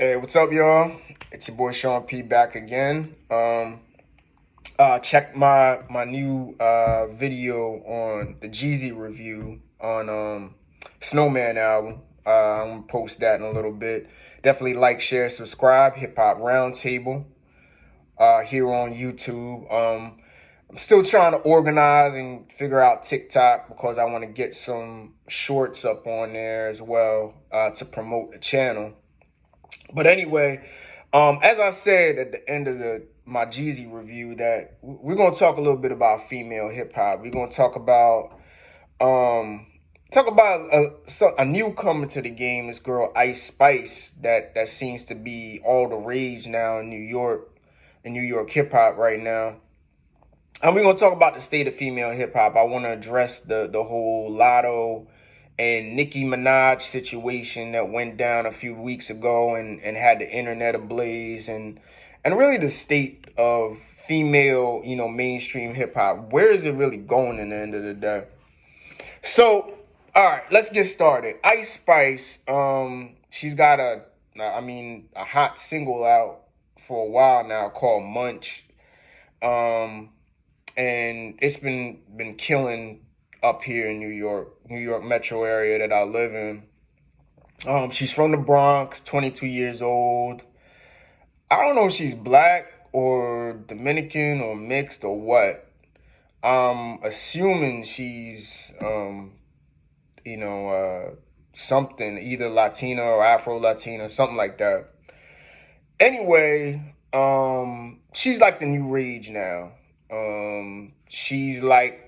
Hey, what's up, y'all? It's your boy Sean P back again. Check my new video on the Jeezy review on Snowman album. I'm gonna post that in a little bit. Definitely like, share, subscribe. Hip Hop Roundtable here on YouTube. I'm still trying to organize and figure out TikTok because I want to get some shorts up on there as well to promote the channel. But anyway, as I said at the end of my Jeezy review, that we're gonna talk a little bit about female hip hop. We're gonna um talk about a newcomer to the game. This girl Ice Spice that seems to be all the rage now in New York hip hop right now. And we're gonna talk about the state of female hip hop. I want to address the whole Latto and Nicki Minaj situation that went down a few weeks ago and had the internet ablaze and really the state of female, mainstream hip hop. Where is it really going in the end of the day? So, all right, let's get started. Ice Spice, she's got a hot single out for a while now called Munch. And it's been killing up here in New York metro area that I live in. She's from the Bronx, 22 years old. I don't know if she's black or Dominican or mixed or what. I'm assuming she's something, either Latina or Afro Latina, something like that. Anyway, she's like the new rage now. She's like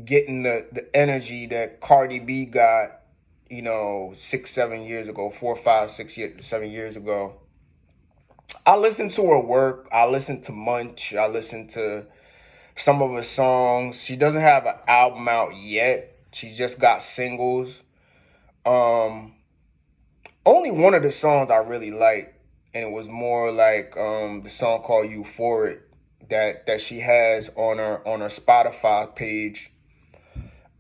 getting the energy that Cardi B got, 6, 7 years ago, 4, 5, 6 years, 7 years ago. I listened to her work. I listened to Munch. I listened to some of her songs. She doesn't have an album out yet. She's just got singles. Um, Only one of the songs I really liked, and it was more like the song called Euphoric that she has on her Spotify page.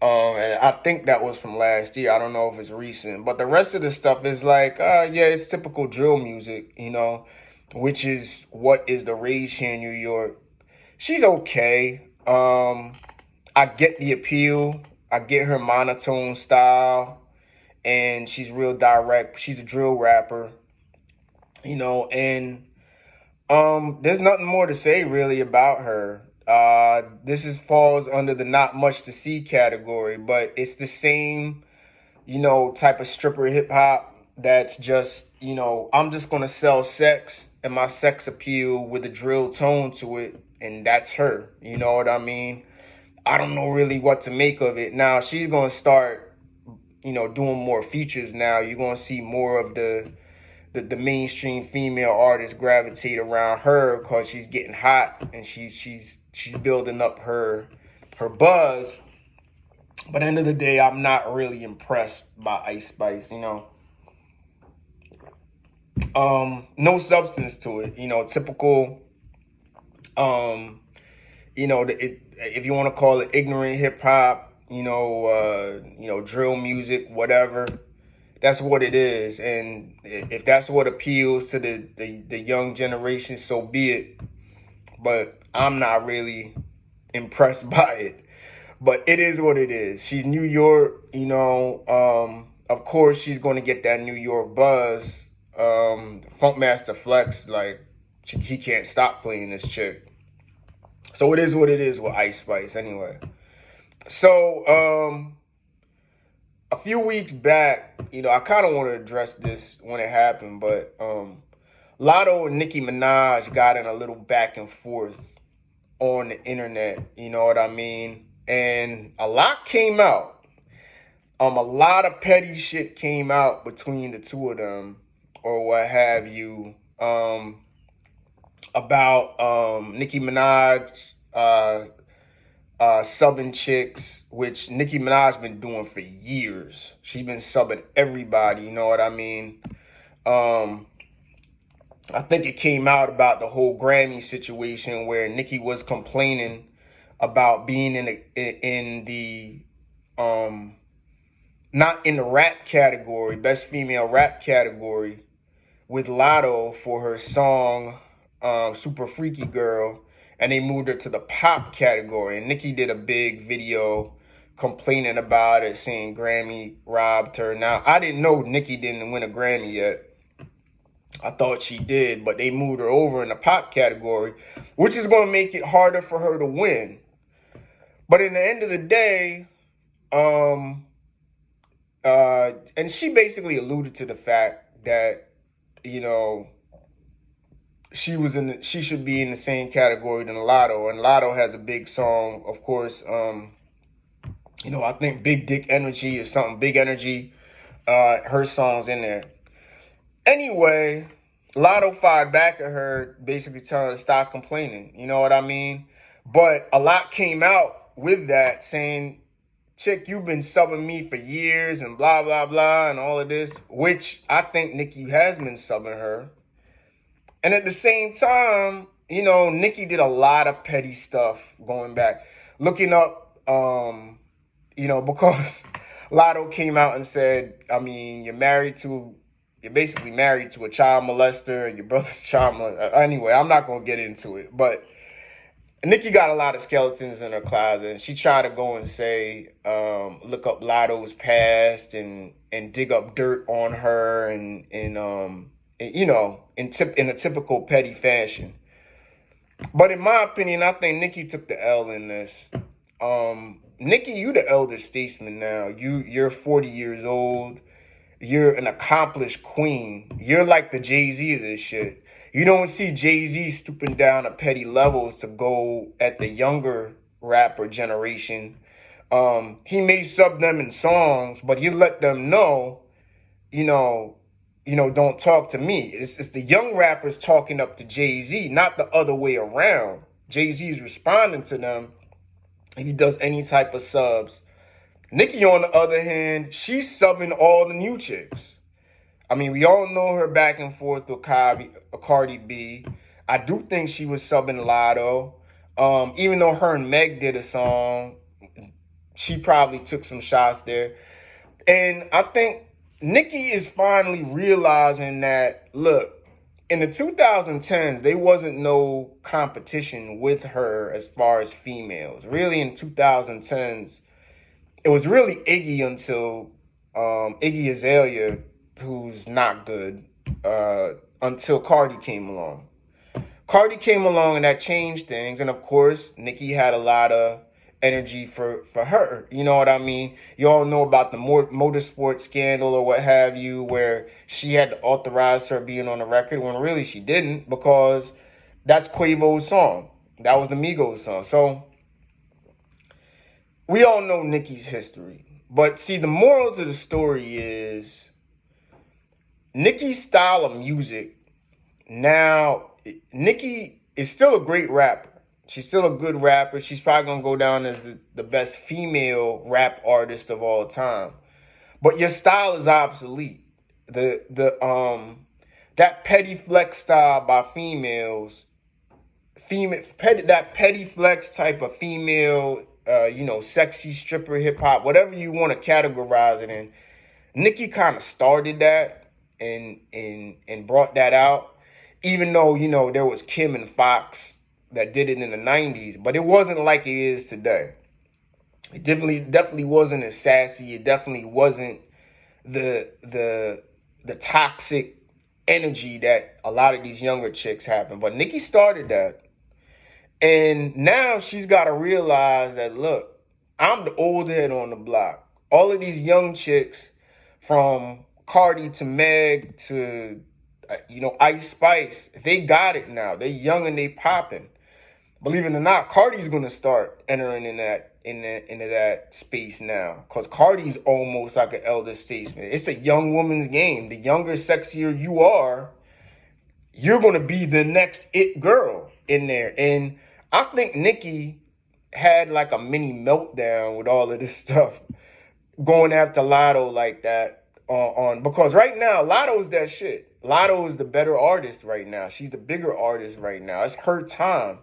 And I think that was from last year. I don't know if it's recent, but the rest of the stuff is like, yeah, it's typical drill music, which is what is the rage here in New York. She's okay. I get the appeal. I get her monotone style, and she's real direct. She's a drill rapper, and there's nothing more to say really about her. This falls under the not much to see category, but it's the same, type of stripper hip hop that's just, I'm just gonna sell sex and my sex appeal with a drill tone to it, and that's her. You know what I mean? I don't know really what to make of it. Now she's gonna start, doing more features now. You're gonna see more of the mainstream female artists gravitate around her because she's getting hot and she's building up her buzz. But at the end of the day, I'm not really impressed by Ice Spice. No substance to it. Typical. If you want to call it ignorant hip hop, drill music, whatever. That's what it is, and if that's what appeals to the young generation, so be it. But I'm not really impressed by it. But it is what it is. She's New York, Of course, she's going to get that New York buzz. Funkmaster Flex, like, he can't stop playing this chick. So it is what it is with Ice Spice, anyway. So, a few weeks back, I kind of want to address this when it happened, but Latto and Nicki Minaj got in a little back and forth on the internet, you know what I mean? And a lot came out. A lot of petty shit came out between the two of them, or what have you, about Nicki Minaj subbing chicks, which Nicki Minaj been doing for years. She's been subbing everybody, you know what I mean? I think it came out about the whole Grammy situation where Nicki was complaining about being in the not in the rap category, best female rap category, with Latto for her song Super Freaky Girl, and they moved her to the pop category. And Nicki did a big video complaining about it, saying Grammy robbed her. Now, I didn't know Nicki didn't win a Grammy yet. I thought she did, but they moved her over in the pop category, which is going to make it harder for her to win. But in the end of the day, and she basically alluded to the fact that, you know, she should be in the same category than Latto, and Latto has a big song, of course. I think Big Dick Energy or something, Big Energy. Her song's in there. Anyway, Latto fired back at her, basically telling her to stop complaining. You know what I mean? But a lot came out with that, saying, chick, you've been subbing me for years and blah, blah, blah, and all of this, which I think Nicki has been subbing her. And at the same time, Nicki did a lot of petty stuff going back. Looking up, because Latto came out and said, you're basically married to a child molester and your brother's child molester. Anyway, I'm not going to get into it. But Nicki got a lot of skeletons in her closet. And she tried to go and say, look up Latto's past and dig up dirt on her in a typical petty fashion. But in my opinion, I think Nicki took the L in this. Nicki, you the elder statesman now. You're 40 years old. You're an accomplished queen. You're like the Jay-Z of this shit. You don't see Jay-Z stooping down to petty levels to go at the younger rapper generation. He may sub them in songs, but he let them know, don't talk to me. It's the young rappers talking up to Jay-Z, not the other way around. Jay-Z is responding to them if he does any type of subs. Nicki, on the other hand, she's subbing all the new chicks. We all know her back and forth with Cardi B. I do think she was subbing Latto. Even though her and Meg did a song, she probably took some shots there. And I think Nicki is finally realizing that, look, in the 2010s, there wasn't no competition with her as far as females. Really, in 2010s, it was really Iggy until Iggy Azalea, who's not good, until Cardi came along. Cardi came along and that changed things. And of course, Nicki had a lot of energy for her. You know what I mean? You all know about the motorsport scandal or what have you, where she had to authorize her being on the record when really she didn't, because that's Quavo's song. That was the Migos song. So we all know Nicki's history. But see, the morals of the story is Nicki's style of music. Now, Nicki is still a great rapper. She's still a good rapper. She's probably going to go down as the best female rap artist of all time. But your style is obsolete. That petty flex style by females, that petty flex type of female, sexy stripper hip hop, whatever you want to categorize it in. Nicki kind of started that and brought that out. Even though, there was Kim and Fox that did it in the 90s, but it wasn't like it is today. It definitely wasn't as sassy. It definitely wasn't the toxic energy that a lot of these younger chicks have. But Nicki started that. And now she's got to realize that, look, I'm the old head on the block. All of these young chicks, from Cardi to Meg to, Ice Spice, they got it now. They young and they popping. Believe it or not, Cardi's going to start entering into that space now, because Cardi's almost like an elder statesman. It's a young woman's game. The younger, sexier you are, you're going to be the next it girl in there. And I think Nicki had like a mini meltdown with all of this stuff, going after Latto like that because right now Latto is that shit. Latto is the better artist right now. She's the bigger artist right now. It's her time.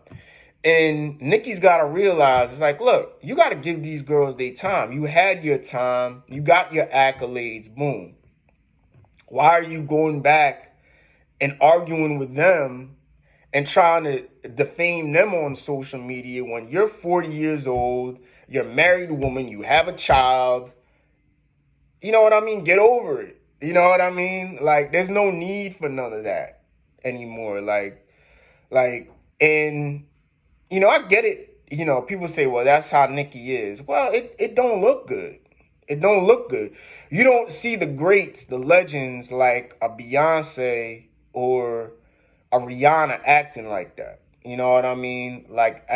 And Nicki's got to realize, it's like, look, you got to give these girls their time. You had your time. You got your accolades. Boom. Why are you going back and arguing with them and trying to defame them on social media when you're 40 years old, you're a married woman, you have a child. You know what I mean? Get over it. You know what I mean? Like, there's no need for none of that anymore. And I get it. People say, well, that's how Nicki is. Well, it don't look good. It don't look good. You don't see the greats, the legends like a Beyonce or a Rihanna acting like that. You know what I mean? Like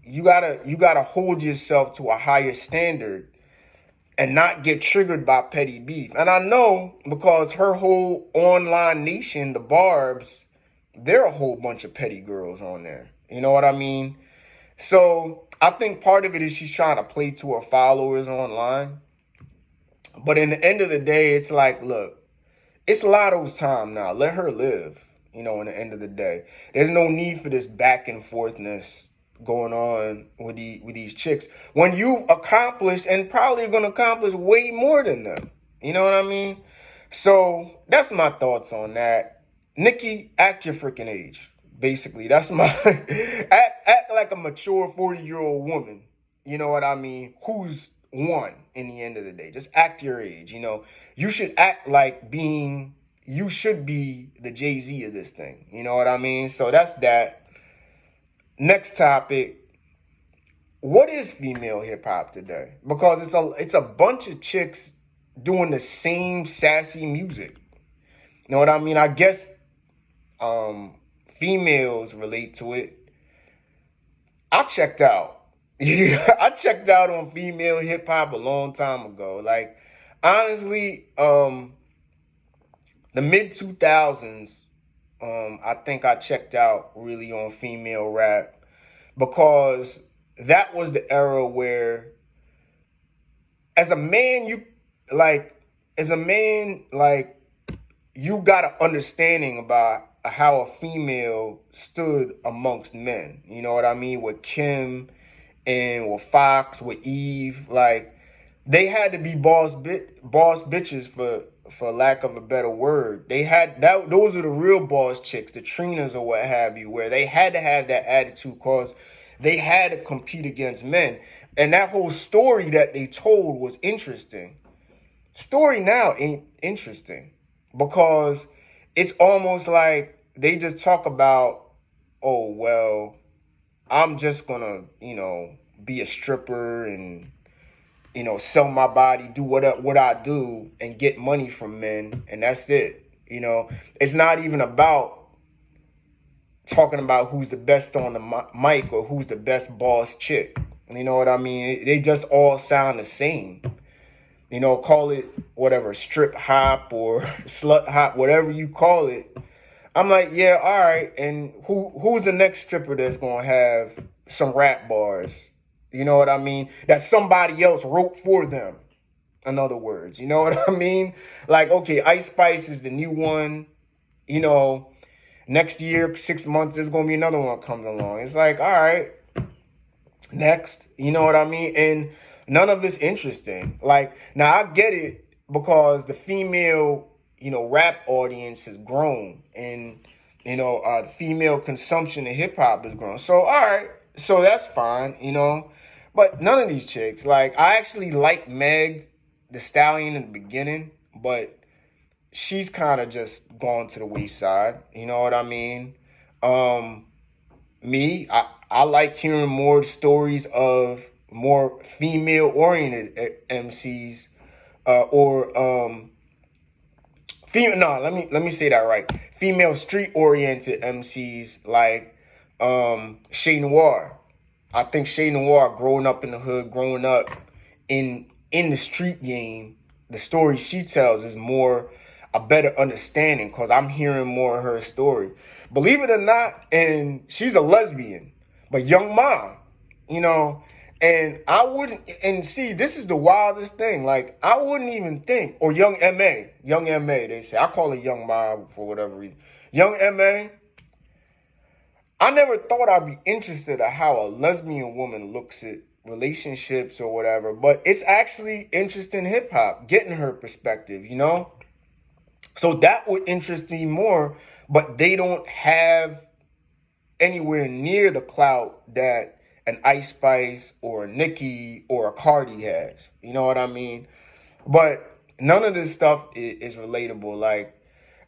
you gotta hold yourself to a higher standard and not get triggered by petty beef. And I know because her whole online nation, the Barbs, they're a whole bunch of petty girls on there. You know what I mean? So I think part of it is she's trying to play to her followers online. But in the end of the day, it's like, look, it's Latto's time now. Let her live, in the end of the day. There's no need for this back and forthness going on with these chicks when you've accomplished and probably going to accomplish way more than them. You know what I mean? So that's my thoughts on that. Nicki, act your freaking age. Basically, that's my act like a mature 40-year-old woman. You know what I mean? Who's won in the end of the day? Just act your age. You should act like you should be the Jay-Z of this thing. You know what I mean? So that's that. Next topic. What is female hip hop today? Because it's a bunch of chicks doing the same sassy music. You know what I mean? I guess females relate to it. I checked out. I checked out on female hip hop a long time ago. Like, honestly, the mid 2000s, I think I checked out really on female rap because that was the era where, as a man, you got an understanding about how a female stood amongst men. You know what I mean? With Kim and with Fox, with Eve, like, they had to be boss bitches for lack of a better word. They had that. Those are the real boss chicks, the Trinas or what have you, where they had to have that attitude because they had to compete against men. And that whole story that they told was interesting. Story now ain't interesting because it's almost like they just talk about, oh, well, I'm just gonna, be a stripper and, sell my body, do what I do and get money from men, and that's it. It's not even about talking about who's the best on the mic or who's the best boss chick. You know what I mean? They just all sound the same. Call it whatever, strip hop or slut hop, whatever you call it. I'm like, yeah, all right. And who's the next stripper that's gonna have some rap bars? You know what I mean? That somebody else wrote for them. In other words, you know what I mean? Like, okay, Ice Spice is the new one. Next year, 6 months, there's gonna be another one that comes along. It's like, all right, next. You know what I mean? And none of it's interesting. Like, now I get it because the female, rap audience has grown, and the female consumption of hip hop has grown. So all right, so that's fine, But none of these chicks, like, I actually like Meg the Stallion in the beginning, but she's kind of just gone to the wayside. You know what I mean? I like hearing more stories of more female oriented MCs, female. No, let me say that right. Female street oriented MCs like Shay Noir. I think Shay Noir, growing up in the hood, growing up in the street game, the story she tells is more a better understanding because I'm hearing more of her story. Believe it or not, and she's a lesbian, but young mom, and I wouldn't, and see, this is the wildest thing. Like, I wouldn't even think, or young MA, they say. I call it young mom for whatever reason. Young MA, I never thought I'd be interested in how a lesbian woman looks at relationships or whatever, but it's actually interesting hip hop, getting her perspective, So that would interest me more, but they don't have anywhere near the clout that an Ice Spice or a Nicki or a Cardi has. You know what I mean? But none of this stuff is relatable. Like,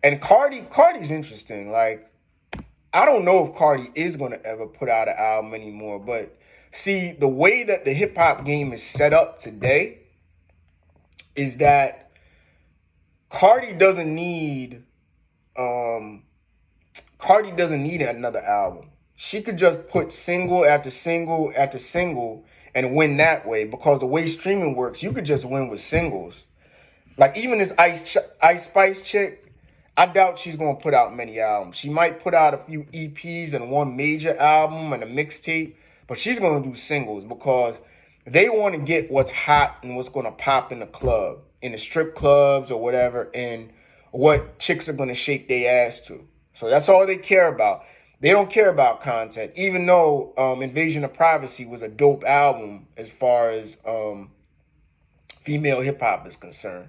and Cardi's interesting. Like, I don't know if Cardi is gonna ever put out an album anymore. But see, the way that the hip hop game is set up today is that Cardi doesn't need um Cardi doesn't need another album. She could just put single after single after single and win that way, because the way streaming works, you could just win with singles. Like, even this Ice Spice chick, I doubt she's gonna put out many albums. She might put out a few EPs and one major album and a mixtape, but she's gonna do singles because they want to get what's hot and what's gonna pop in the club, in the strip clubs or whatever, and what chicks are gonna shake their ass to. So that's all they care about. They don't care about content, even though Invasion of Privacy was a dope album as far as female hip hop is concerned.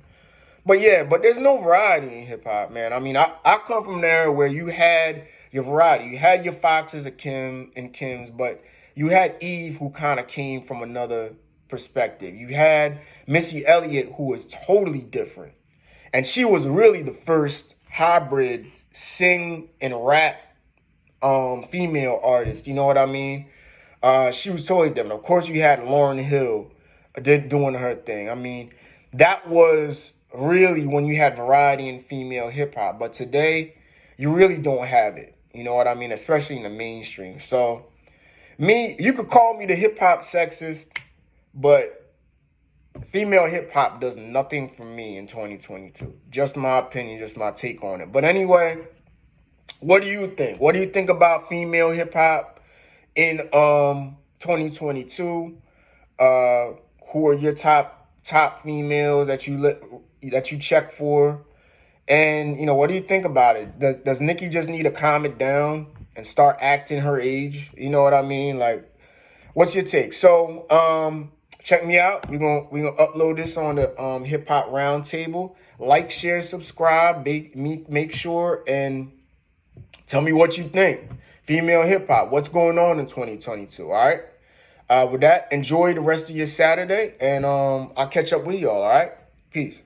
But yeah, but there's no variety in hip hop, man. I mean, I come from there where you had your variety. You had your Foxes and Kims, but you had Eve, who kind of came from another perspective. You had Missy Elliott, who was totally different. And she was really the first hybrid sing and rap female artist. You know what I mean? She was totally different. Of course, you had Lauryn Hill doing her thing. I mean, that was really when you had variety in female hip hop. But today, you really don't have it. You know what I mean? Especially in the mainstream. So, you could call me the hip hop sexist, but female hip hop does nothing for me in 2022. Just my opinion, just my take on it. But anyway, what do you think? What do you think about female hip hop in 2022? Who are your top females that you check for? And what do you think about it? Does Nicki just need to calm it down and start acting her age? You know what I mean? Like, what's your take? So check me out. We're gonna upload this on the Hip Hop Roundtable. Like, share, subscribe. Make sure and tell me what you think. Female hip hop, what's going on in 2022? All right. With that, enjoy the rest of your Saturday, and I'll catch up with y'all. All right. Peace.